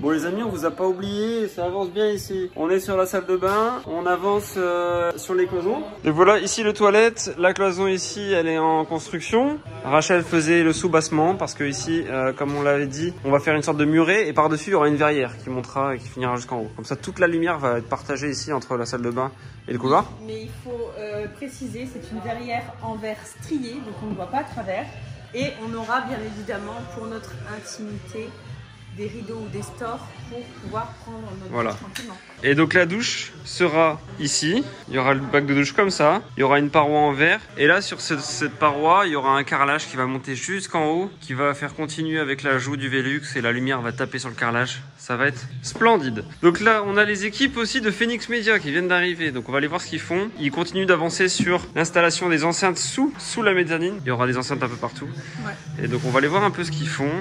Bon les amis, on vous a pas oublié, ça avance bien ici. On est sur la salle de bain, on avance sur les cloisons. Et voilà, ici le toilette, la cloison ici, elle est en construction. Rachel faisait le sous-bassement parce que ici, comme on l'avait dit, on va faire une sorte de muret et par-dessus il y aura une verrière qui montera et qui finira jusqu'en haut. Comme ça, toute la lumière va être partagée ici entre la salle de bain et le couloir. Mais il faut préciser, c'est une verrière en verre strié, donc on ne voit pas à travers. Et on aura bien évidemment pour notre intimité des rideaux ou des stores pour pouvoir prendre notre douche tranquillement. Et donc la douche sera ici, il y aura le bac de douche comme ça, il y aura une paroi en verre et là sur cette paroi il y aura un carrelage qui va monter jusqu'en haut, qui va faire continuer avec l'ajout du Velux et la lumière va taper sur le carrelage, ça va être splendide. Donc là on a les équipes aussi de Phoenix Media qui viennent d'arriver, donc on va aller voir ce qu'ils font. Ils continuent d'avancer sur l'installation des enceintes sous la mezzanine, il y aura des enceintes un peu partout. Ouais. Et donc on va aller voir un peu ce qu'ils font.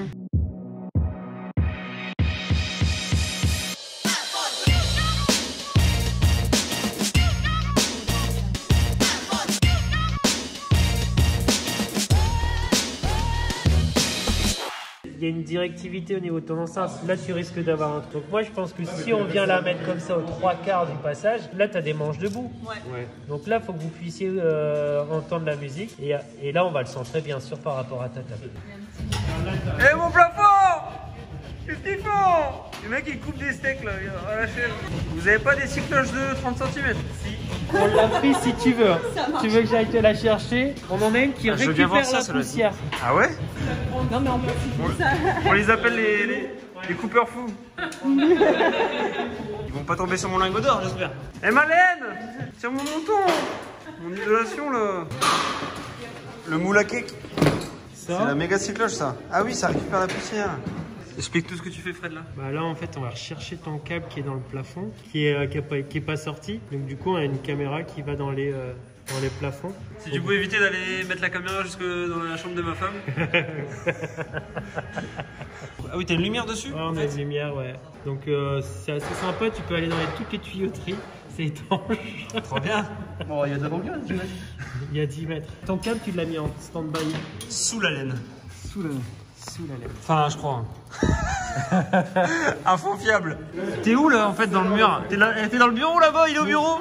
Il y a une directivité au niveau de ton enceinte. Là, tu risques d'avoir un truc. Donc moi, je pense que si on vient la mettre comme ça aux 3/4 du passage, là, tu as des manches debout. Ouais. Donc là, il faut que vous puissiez entendre la musique. Et là, on va le centrer, bien sûr, par rapport à ta table. Eh mon plafond! Qu'est-ce qu'ils font? Les mecs, ils coupent des steaks, là, à la chaîne. Vous avez pas des cycloches de 30 cm? Si. On l'a pris si tu veux. Tu veux que j'aille te la chercher? On en a une qui récupère la poussière. Ah ouais? Non mais on peut ça. On les appelle les coupeurs fous. Ils vont pas tomber sur mon lingot d'or, j'espère. Eh Malène, tiens mon menton. Mon idolation là. Le moule à cake. C'est la méga cycloche ça. Ah oui, ça récupère la poussière. Explique tout ce que tu fais Fred là. Bah là en fait on va rechercher ton câble qui est dans le plafond, qui est pas sorti. Donc du coup on a une caméra qui va dans les plafonds. Si tu pouvais éviter d'aller mettre la caméra jusque dans la chambre de ma femme. Ah oui, t'as une lumière dessus? Ouais, on a une lumière, ouais. Donc c'est assez sympa, tu peux aller dans toutes les tuyauteries, c'est étanche. Trop bien. Bon, il y a de combien, 10 mètres? Il y a 10 mètres. Ton câble tu l'as mis en stand-by. Sous la laine. Sous la laine. Enfin, je crois. Un fond fiable. T'es où là en fait dans le mur? T'es dans le bureau là-bas? Il est au bureau?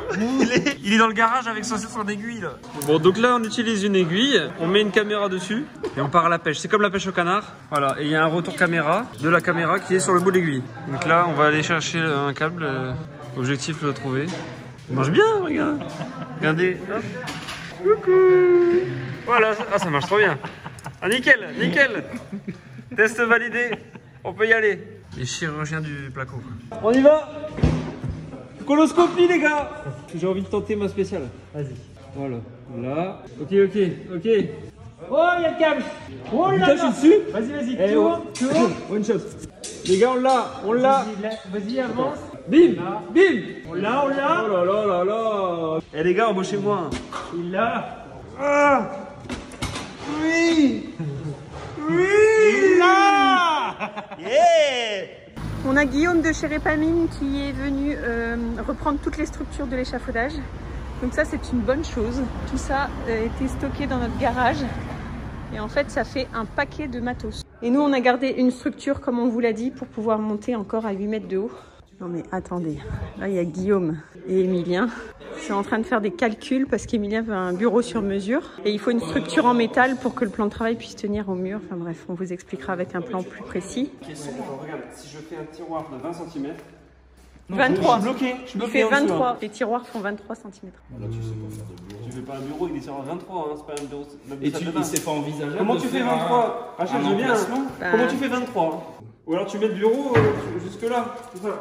Il est dans le garage avec son aiguille là. Bon, donc là on utilise une aiguille, on met une caméra dessus et on part à la pêche. C'est comme la pêche au canard. Voilà, et il y a un retour caméra de la caméra qui est sur le bout de l'aiguille. Donc là on va aller chercher un câble. Objectif le trouver. Il marche bien, regarde. Regardez. Hop. Coucou. Voilà, ça marche trop bien. Ah nickel, nickel. Test validé, on peut y aller. Les chirurgiens du placo. On y va. Coloscopie les gars. J'ai envie de tenter ma spéciale. Vas-y. Voilà, là. Ok. Oh, il y a le câble. Oh là là. Je suis dessus. Vas-y, tu ouvres. One shot. Les gars, on l'a. Vas-y, avance. Bim. On l'a. Oh là là. Eh les gars, embauchez-moi. Il l'a. Ah. Oui. Il l'a. Yeah. On a Guillaume de chez Repamine qui est venu reprendre toutes les structures de l'échafaudage. Donc ça c'est une bonne chose. Tout ça était stocké dans notre garage. Et en fait ça fait un paquet de matos. Et nous on a gardé une structure comme on vous l'a dit pour pouvoir monter encore à 8 mètres de haut. Non mais attendez, là il y a Guillaume et Emilien. Ils sont en train de faire des calculs parce qu'Emilien veut un bureau sur mesure. Et il faut une structure en métal pour que le plan de travail puisse tenir au mur. Enfin bref, on vous expliquera avec un plan plus précis. Question, regarde, si je fais un tiroir de 20 cm. 23. Je suis Il bloqué fait 23. Les tiroirs font 23 cm. Là, tu sais pas faire de bureau. Tu fais pas un bureau avec des tiroirs 23, hein, c'est pas un bureau. Et c'est pas envisageable. Comment tu fais 23? Rachel, je veux bien. Comment tu fais 23? Ou alors tu mets le bureau jusque là, tout ça.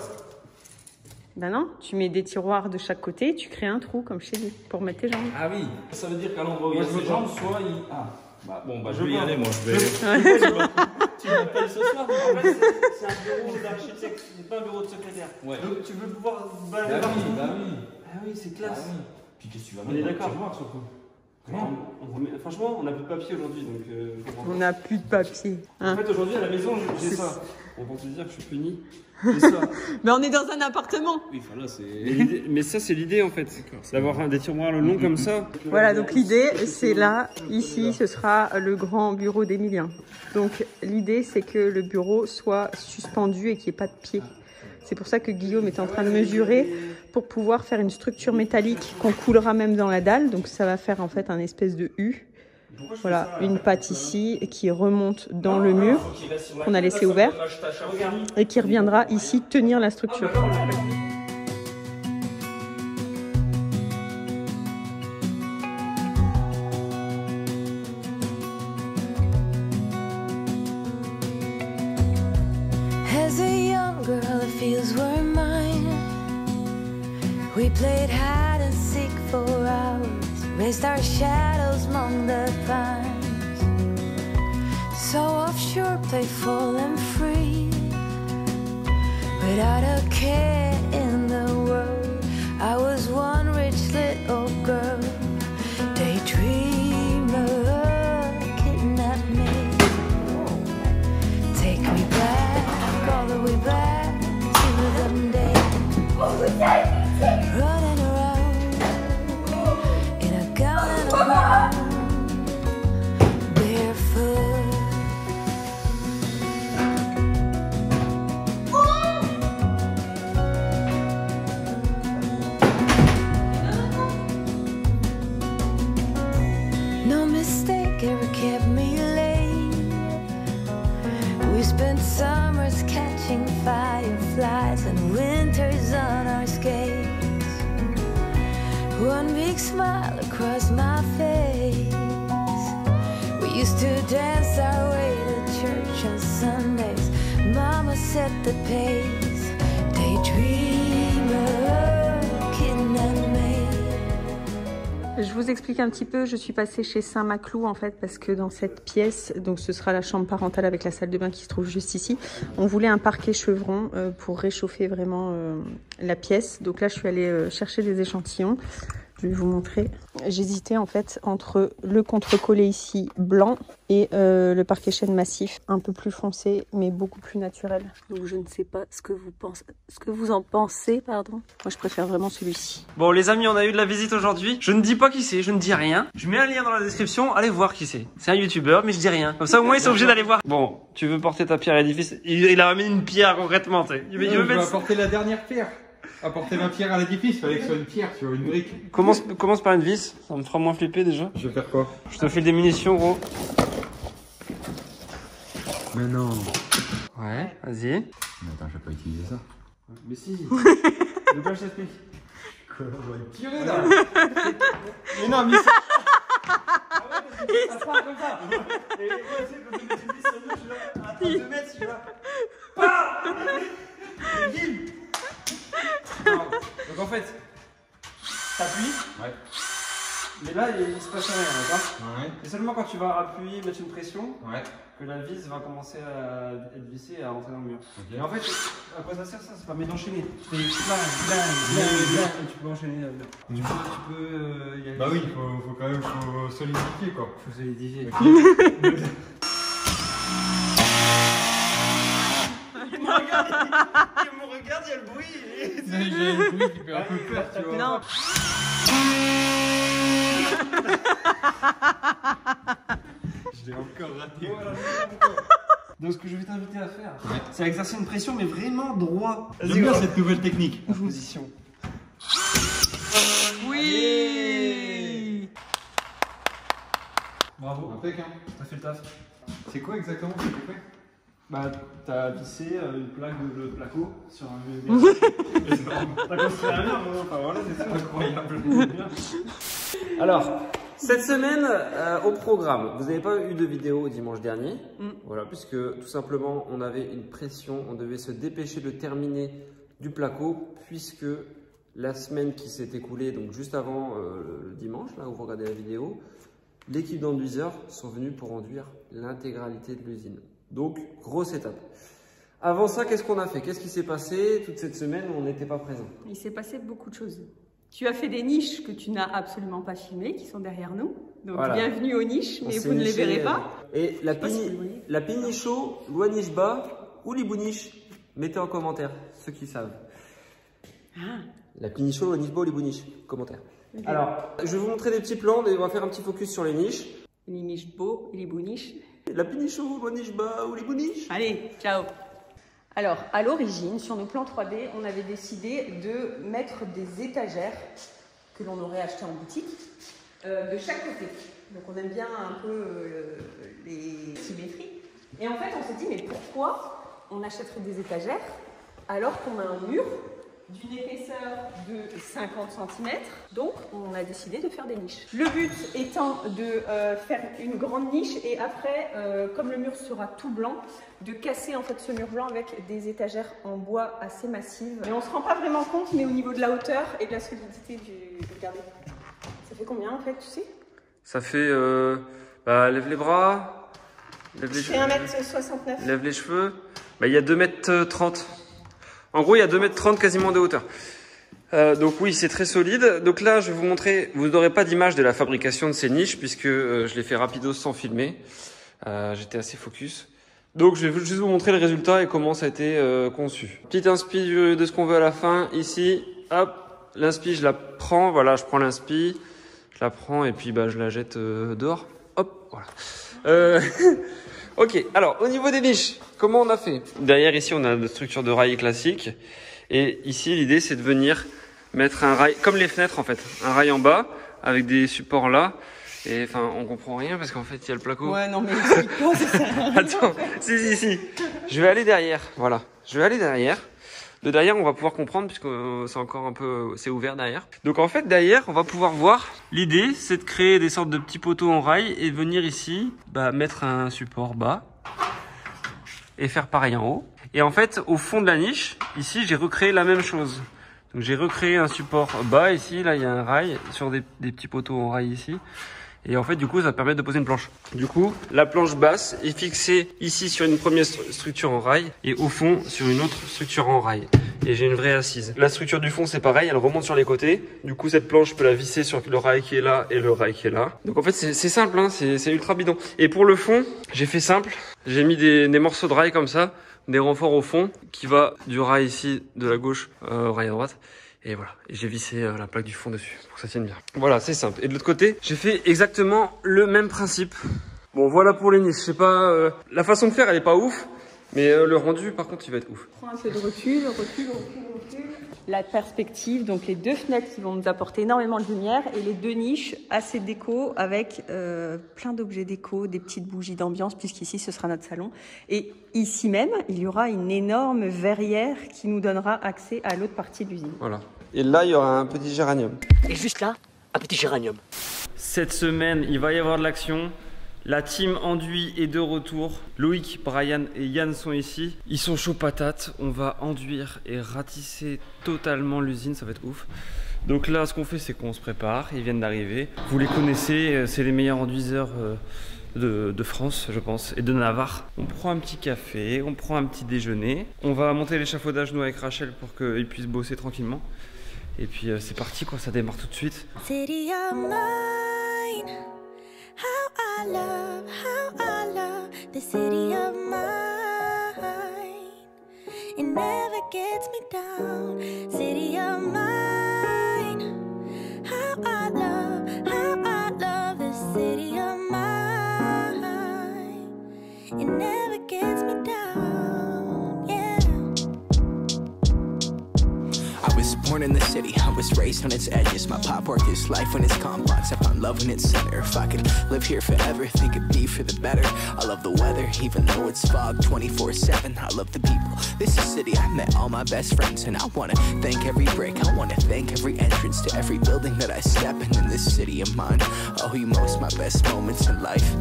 Ben non, tu mets des tiroirs de chaque côté, tu crées un trou comme chez lui pour mettre tes jambes. Ah oui, ça veut dire qu'à l'endroit où il y a ses jambes, soit il. Ah, bah bon, bah je vais y aller moi. Tu m'appelles ce soir, en fait c'est un bureau d'architecte, c'est pas un bureau de secrétaire. Ouais. Donc tu veux pouvoir balader Bah partout. oui, bah oui. Ah oui, c'est classe. Ah oui. Puis qu'est-ce que tu vas On mettre? est d'accord. Franchement, on n'a plus de papier aujourd'hui, donc. On n'a plus de papier. En fait, aujourd'hui à la maison, j'ai ça. On va te dire que je suis puni. Ça. Mais on est dans un appartement. Oui, enfin là, c'est. Mais ça, c'est l'idée en fait. D'avoir des tiroirs le long comme ça. Voilà, donc l'idée, c'est là, ici, ce sera le grand bureau d'Emilien. Donc l'idée, c'est que le bureau soit suspendu et qu'il n'y ait pas de pied. C'est pour ça que Guillaume est en train de mesurer pour pouvoir faire une structure métallique qu'on coulera même dans la dalle. Donc ça va faire en fait un espèce de U. Voilà, une patte ici qui remonte dans le mur qu'on a laissé ouvert et qui reviendra ici tenir la structure. As a young girl, the fields were mine. We played hide and seek for hours, raised our shadows among the pines. So offshore, playful and free, without a care in the world. I was one rich little girl, daydreamer, kidnap me, take me back, all the way back to them days. Running around in a gown and a crown, barefoot. No mistake ever kept me late. We spent summers catching fireflies and winters on our skates. One big smile across my face. We used to dance our way to church on Sundays. Mama set the pace. Daydreamer, kidnap me. Je vous explique un petit peu, je suis passée chez Saint-Maclou en fait parce que dans cette pièce, donc ce sera la chambre parentale avec la salle de bain qui se trouve juste ici, on voulait un parquet chevron pour réchauffer vraiment la pièce. Donc là je suis allée chercher des échantillons, je vais vous montrer. J'hésitais en fait entre le contre-collé ici blanc et le parquet chêne massif un peu plus foncé mais beaucoup plus naturel. Donc je ne sais pas ce que vous en pensez, pardon. Moi je préfère vraiment celui-ci. Bon les amis, on a eu de la visite aujourd'hui. Je ne dis pas qui c'est, je ne dis rien. Je mets un lien dans la description, allez voir qui c'est. C'est un youtubeur mais je dis rien. Comme ça au moins ils sont obligés d'aller voir. Bon, tu veux porter ta pierre à l'édifice. Il a ramené une pierre concrètement, tu sais. Je vais apporter la dernière pierre. Apporter ma pierre à l'édifice, il fallait que ce soit une pierre, tu vois, une brique. Commence par une vis, ça me fera moins flipper déjà. Je vais faire quoi? Je te file des munitions gros. Mais non. Ouais, vas-y. Mais attends, je vais pas utiliser ça. Mais si. De quoi je t'explique? Quoi, on va le tirer là. Mais non, mais ça. Il ça part comme ça. Et moi, tu sais, quand tu mets une vis sur le mur, je suis là, à 2 mètres, je suis là. Donc en fait, t'appuies. Ouais. Mais là, il se passe rien, d'accord? Ouais. Et seulement quand tu vas appuyer, mettre une pression, ouais, que la vis va commencer à être vissée et à rentrer dans le mur. Okay. Et en fait, à quoi ça sert ça? Ça permet d'enchaîner. Tu fais et tu peux enchaîner. Tu peux bah oui, faut quand même solidifier quoi. Faut solidifier. Okay. Il me regarde, il y a le bruit. J'ai le bruit qui fait un peu peur, tu vois. Non. Je l'ai encore raté. Donc ce que je vais t'inviter à faire, c'est à exercer une pression mais vraiment droit. J'aime bien cette nouvelle technique. En position. Oui. Bravo. Impec, hein. T'as fait le taf. C'est quoi exactement ce que tu fais? Bah, t'as vissé une plaque de placo sur un vieux. T'as construit un mur, enfin voilà, c'est incroyable. Alors, cette semaine, au programme, vous n'avez pas eu de vidéo dimanche dernier, voilà, puisque tout simplement on avait une pression, on devait se dépêcher de terminer du placo, puisque la semaine qui s'est écoulée, donc juste avant le dimanche, là où vous regardez la vidéo, l'équipe d'enduiseurs sont venus pour enduire l'intégralité de l'usine. Donc, grosse étape. Avant ça, qu'est-ce qu'on a fait? Qu'est-ce qui s'est passé toute cette semaine où on n'était pas présent? Il s'est passé beaucoup de choses. Tu as fait des niches que tu n'as absolument pas filmées, qui sont derrière nous. Donc, voilà. Bienvenue aux niches, mais vous ne les verrez pas. Et la Pinicho, Louanishba, ou Libouniche? Mettez en commentaire, ceux qui savent. La niche ou la niche bas ou Libouniche? Commentaire. Okay. Alors, je vais vous montrer des petits plans, et on va faire un petit focus sur les niches. Les niches beaux et les bouniches. La piniche ou la niche bas ou les bouniches. Allez, ciao. Alors, à l'origine, sur nos plans 3D, on avait décidé de mettre des étagères que l'on aurait achetées en boutique de chaque côté. Donc, on aime bien un peu les symétries. Et en fait, on s'est dit, mais pourquoi on achèterait des étagères alors qu'on a un mur d'une épaisseur de 50 cm. Donc, on a décidé de faire des niches. Le but étant de faire une grande niche et après, comme le mur sera tout blanc, de casser en fait ce mur blanc avec des étagères en bois assez massives. Mais on ne se rend pas vraiment compte, mais au niveau de la hauteur et de la solidité du... Regardez, ça fait combien en fait, tu sais? Ça fait... lève les bras. C'est 1m69. Lève les cheveux. Il y a 2m30. En gros, il y a 2m30 quasiment de hauteur. Donc oui, c'est très solide. Donc là, je vais vous montrer, vous n'aurez pas d'image de la fabrication de ces niches puisque je l'ai fait rapidos sans filmer. J'étais assez focus. Donc je vais juste vous montrer le résultat et comment ça a été conçu. Petite inspi de ce qu'on veut à la fin. Ici, hop, l'inspi, je la prends. Voilà, je prends l'inspi, je la prends et puis je la jette dehors. Hop, voilà. Ok, alors au niveau des niches, comment on a fait? Derrière ici on a une structure de rail classique et ici l'idée c'est de venir mettre un rail, comme les fenêtres en fait, un rail en bas avec des supports là et enfin on comprend rien parce qu'en fait il y a le placo. Ouais non mais explique-moi, c'est ça. Attends, si, je vais aller derrière, voilà, je vais aller derrière. De derrière, on va pouvoir comprendre puisque c'est encore un peu, c'est ouvert derrière. Donc en fait, derrière, on va pouvoir voir. L'idée, c'est de créer des sortes de petits poteaux en rail et venir ici, mettre un support bas et faire pareil en haut. Et en fait, au fond de la niche, ici, j'ai recréé la même chose. Donc j'ai recréé un support bas ici. Là, il y a un rail sur des petits poteaux en rail ici. Et en fait, du coup, ça permet de poser une planche. Du coup, la planche basse est fixée ici sur une première structure en rail et au fond sur une autre structure en rail. Et j'ai une vraie assise. La structure du fond, c'est pareil, elle remonte sur les côtés. Du coup, cette planche, je peux la visser sur le rail qui est là et le rail qui est là. Donc en fait, c'est simple, hein, c'est ultra bidon. Et pour le fond, j'ai fait simple. J'ai mis des morceaux de rail comme ça, des renforts au fond, qui va du rail ici de la gauche au rail à droite. Et voilà, et j'ai vissé la plaque du fond dessus pour que ça tienne bien. Voilà, c'est simple. Et de l'autre côté, j'ai fait exactement le même principe. Bon, voilà pour les niches. Je sais pas, la façon de faire, elle est pas ouf, mais le rendu, par contre, il va être ouf. Prends un peu de recul. La perspective, donc les deux fenêtres qui vont nous apporter énormément de lumière et les deux niches assez déco avec plein d'objets déco, des petites bougies d'ambiance puisqu'ici ce sera notre salon. Et ici même, il y aura une énorme verrière qui nous donnera accès à l'autre partie de l'usine. Voilà. Et là, il y aura un petit géranium. Et juste là, un petit géranium. Cette semaine, il va y avoir de l'action. La team enduit est de retour. Loïc, Brian et Yann sont ici. Ils sont chauds patates. On va enduire et ratisser totalement l'usine. Ça va être ouf. Donc là, ce qu'on fait, c'est qu'on se prépare. Ils viennent d'arriver. Vous les connaissez. C'est les meilleurs enduiseurs de France, je pense, et de Navarre. On prend un petit café. On prend un petit déjeuner. On va monter l'échafaudage, nous, avec Rachel, pour qu'ils puissent bosser tranquillement. Et puis, c'est parti, quoi. Ça démarre tout de suite. City of mine. How I love the city of mine. It never gets me down. City of mine. How I love the city of mine. It never gets me down, yeah. I was born in the city, I was raised on its edges. My pop worked his life when it's complex. I found love in its center. If I could live here forever, think it'd be for the better. I love the weather, even though it's fog 24/7. I love the people. This is the city I met all my best friends, and I wanna thank every brick. I wanna thank every entrance to every building that I step in this city of mine. Oh, you most my best moments in life.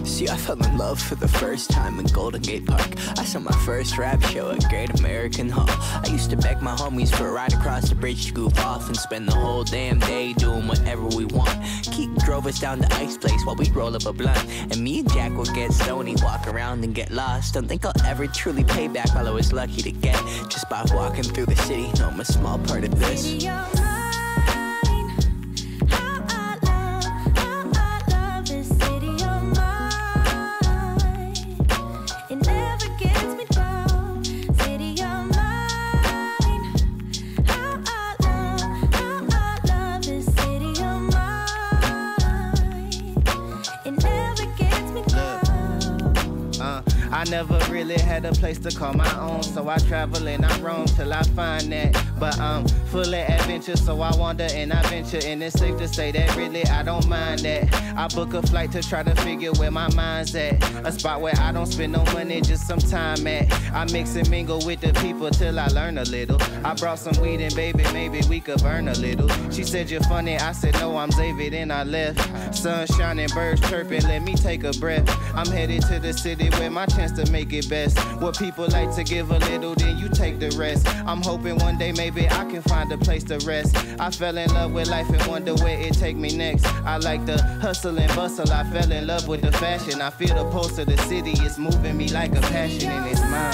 See, I fell in love for the first time in Golden Gate Park. I saw my first rap show at Great American Hall. I used to beg my homies for a ride across the bridge to goof off and spend the whole damn day doing whatever we want. Keith drove us down to Ice Place while we'd roll up a blunt. And me and Jack would get stoned, walk around and get lost. Don't think I'll ever truly pay back all I was lucky to get just by walking through the city. No, I'm a small part of this. City of mine. How I love this city of mine. It never gets me down. never really had a place to call my own, so I travel and I roam till I find that. But I'm full of adventure, so I wander and I venture, and it's safe to say that really I don't mind that. I book a flight to try to figure where my mind's at, a spot where I don't spend no money, just some time at. I mix and mingle with the people till I learn a little. I brought some weed and baby, maybe we could burn a little. She said you're funny, I said no, I'm Xavier, then I left. Sun shining, birds chirping, let me take a breath. I'm headed to the city where my chance to make it best. What people like to give a little, then you take the rest. I'm hoping one day maybe I can find a place to rest. I fell in love with life and wonder where it take me next. I like the hustle and bustle, I fell in love with the fashion. I feel the pulse of the city, it's moving me like a passion and it's mine.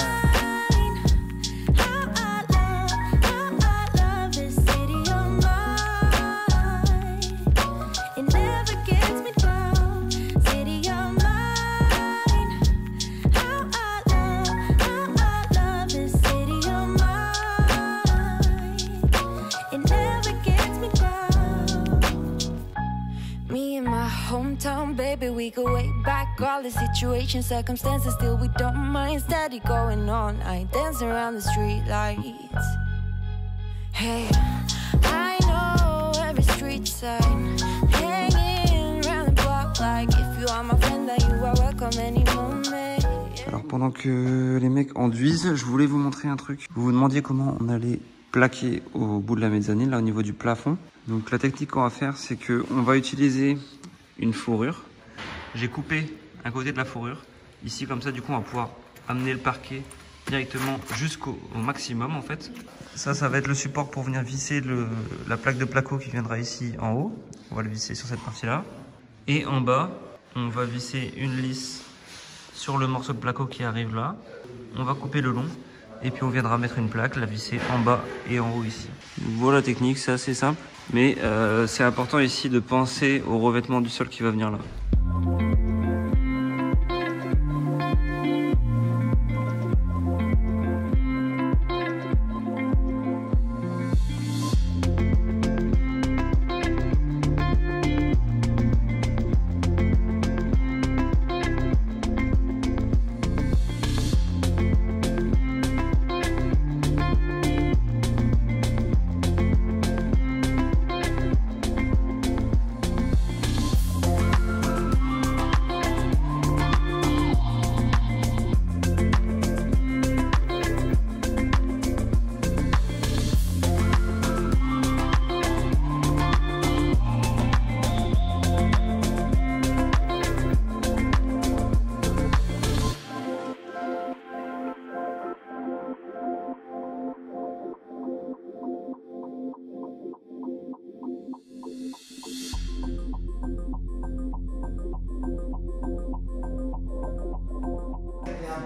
Hometown, baby, we go way back. All the situations, circumstances, still we don't mind. Steady going all night, dancing around the street lights. Hey, I know every street sign, hanging around the block like if you are my friend, then you are welcome any moment. Alors pendant que les mecs enduisent, je voulais vous montrer un truc. Vous vous demandiez comment on allait plaquer au bout de la mezzanine, là au niveau du plafond. Donc la technique qu'on va faire, c'est que on va utiliser une fourrure. J'ai coupé un côté de la fourrure. Ici, comme ça, du coup, on va pouvoir amener le parquet directement jusqu'au maximum, en fait. Ça va être le support pour venir visser la plaque de placo qui viendra ici en haut. On va le visser sur cette partie-là. Et en bas, on va visser une lisse sur le morceau de placo qui arrive là. On va couper le long. Et puis, on viendra mettre une plaque, la visser en bas et en haut ici. Voilà la technique, c'est assez simple. Mais c'est important ici de penser au revêtement du sol qui va venir là.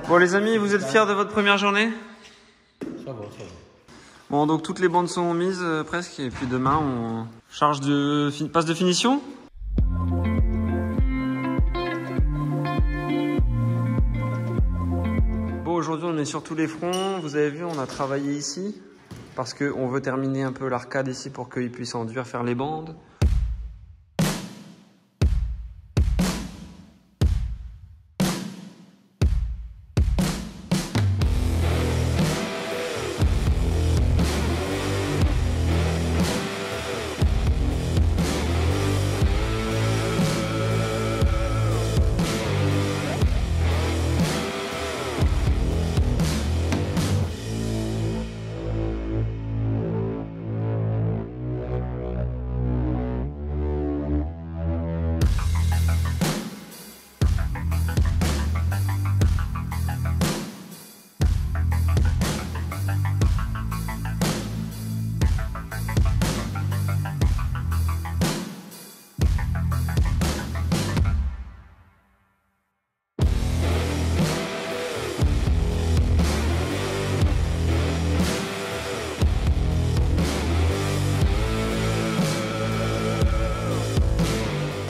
Bon les amis, vous êtes fiers de votre première journée? Ça va, ça va. Bon donc toutes les bandes sont mises presque et puis demain on charge de passe de finition. Bon aujourd'hui on est sur tous les fronts, vous avez vu on a travaillé ici parce qu'on veut terminer un peu l'arcade ici pour qu'ils puissent enduire, faire les bandes.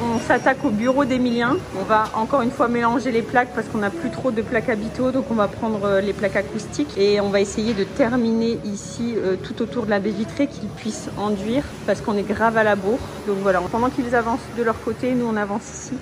On s'attaque au bureau d'Emilien. On va encore une fois mélanger les plaques parce qu'on n'a plus trop de plaques habitaux. Donc on va prendre les plaques acoustiques et on va essayer de terminer ici tout autour de la baie vitrée qu'ils puissent enduire parce qu'on est grave à la bourre. Donc voilà, pendant qu'ils avancent de leur côté, nous on avance ici.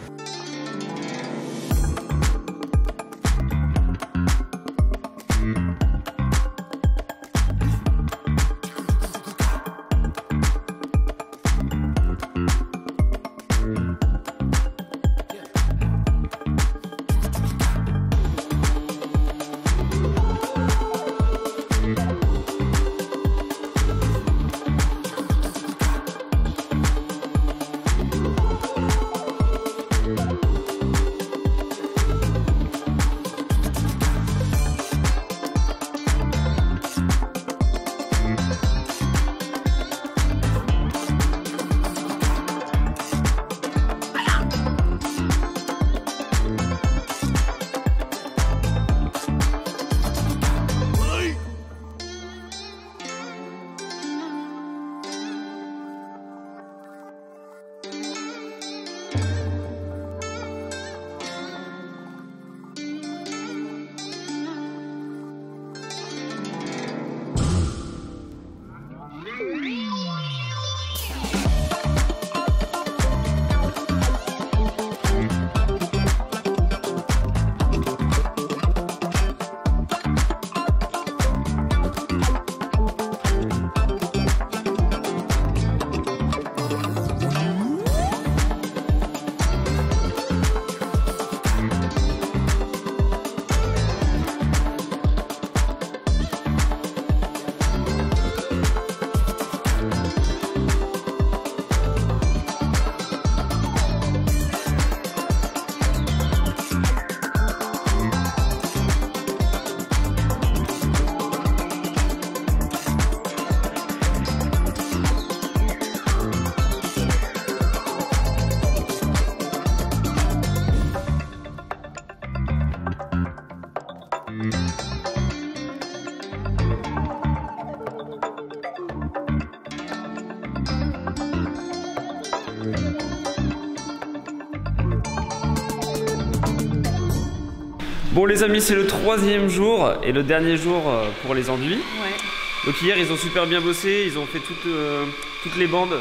Bon les amis, c'est le 3e jour et le dernier jour pour les enduits. Ouais. Donc hier ils ont super bien bossé, ils ont fait toutes les bandes,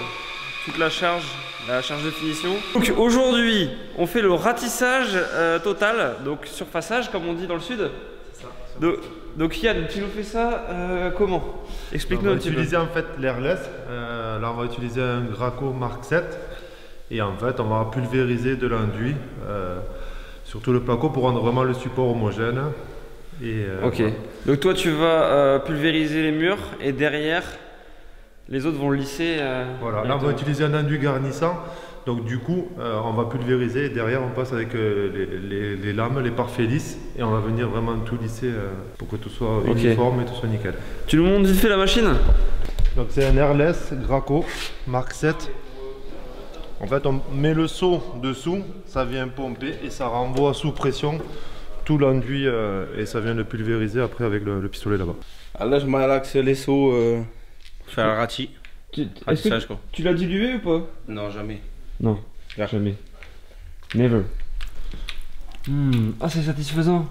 toute la charge de finition. Donc aujourd'hui on fait le ratissage total, donc surfaçage comme on dit dans le sud. C'est ça. Donc Yann, tu nous fais ça comment? Explique-nous un petit peu. On va utiliser en fait l'airless, là on va utiliser un Graco Mark 7 et en fait on va pulvériser de l'enduit sur tout le placo pour rendre vraiment le support homogène. Et, ok, voilà. Donc toi tu vas pulvériser les murs et derrière les autres vont lisser. Voilà, là on va utiliser un enduit garnissant, donc du coup on va pulvériser et derrière on passe avec les lames, les parfaits lisses et on va venir vraiment tout lisser pour que tout soit uniforme et tout soit nickel. Tu nous montres vite fait la machine? Donc c'est un airless Graco Mark 7. En fait on met le seau dessous, ça vient pomper et ça renvoie sous pression tout l'enduit et ça vient le pulvériser après avec le pistolet là-bas. Là je malaxe les seaux pour faire un rati. Est-ce que tu l'as dilué ou pas? Non, jamais. Non, jamais. Never. Ah c'est satisfaisant.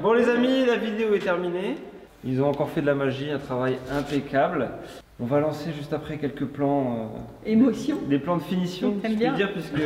Bon les amis, la vidéo est terminée. Ils ont encore fait de la magie, un travail impeccable. On va lancer juste après quelques plans. Émotion. Des plans de finition, je peux dire, puisque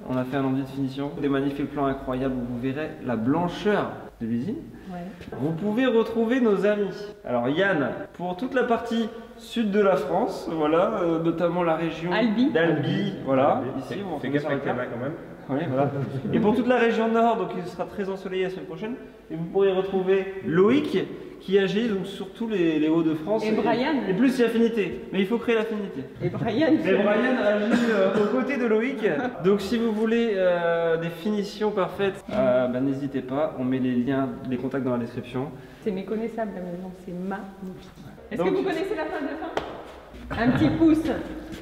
on a fait un enduit de finition. Des magnifiques plans incroyables où vous verrez la blancheur de l'usine. Ouais. Vous pouvez retrouver nos amis. Alors Yann, pour toute la partie sud de la France, voilà, notamment la région d'Albi, voilà. Ici, on fait gaffe avec la main quand même. Oui, voilà. Et pour toute la région nord, donc il sera très ensoleillé la semaine prochaine. Et vous pourrez retrouver Loïc qui agit donc sur tous les Hauts-de-France. Et Brian. Et plus si affinité. Mais il faut créer l'affinité. Et Brian. Agit aux côtés de Loïc. Donc si vous voulez des finitions parfaites, n'hésitez pas. On met les liens, les contacts dans la description. C'est méconnaissable la maison, c'est magnifique. Est-ce que vous connaissez la phrase de fin? Un petit pouce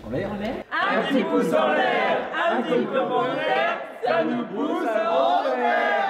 en l'air. Un petit pouce en l'air. Un petit peu en l'air. ça nous pousse à en faire.